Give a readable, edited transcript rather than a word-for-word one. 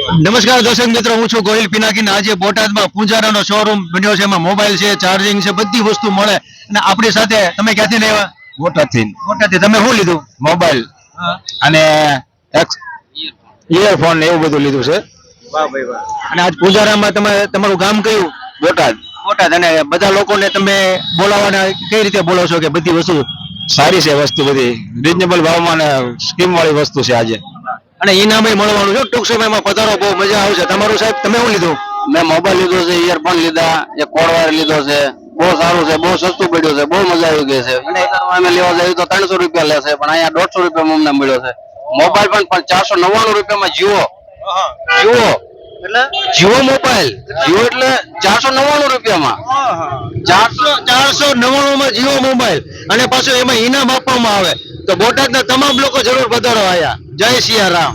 નમસ્કાર દર્શક મિત્રો, હું છું ગોહિલ પિનાકીન। આજે બોટાદમાં પૂંજારાનો શોરૂમ બન્યો છે, એમાં મોબાઈલ છે, ચાર્જિંગ છે, બધી વસ્તુ મળે। અને આપણી સાથે તમે ક્યાંથી આવ્યા? બોટાદથી। બોટાદથી। તમે શું લીધું? મોબાઈલ અને ઇયરફોન ને એવું બધું લીધું છે। વાહ ભાઈ વાહ। અને આજ પૂંજારામાં તમારું ગામ કયું? બોટાદ। બોટાદ। અને બધા લોકોને તમે બોલાવવાના કઈ રીતે બોલો છો કે બધી વસ્તુ સારી છે વસ્તુ, બધી રીઝનેબલ ભાવમાં ને સ્કીમ વાળી વસ્તુ છે આજે। અને ઇનામય મળવાનું છે ટૂંક સમયમાં, પધારો, બહુ મજા આવશે। તમારું સાહેબ તમે શું લીધું? મેં મોબાઈલ લીધો છે, ઇયરફોન લીધા, એક કોડ વાયર લીધો છે। બહુ સારું છે, બહુ સસ્તું પડ્યું છે, બહુ મજા આવી ગઈ છે। અને અમે લેવા જઈએ તો 300 રૂપિયા લેશે, પણ અહીંયા 150 રૂપિયામાં અમને મળ્યો છે। મોબાઈલ પણ 499 રૂપિયામાં જીવો જીવો એટલે જીવો મોબાઈલ, જીવો એટલે 499 રૂપિયામાં 499 માં જીઓ મોબાઈલ, અને પાછું એમાં ઇનામ આપવામાં આવે। તો બોટાદના તમામ લોકો જરૂર પધારો આયા। જય સિયા રામ।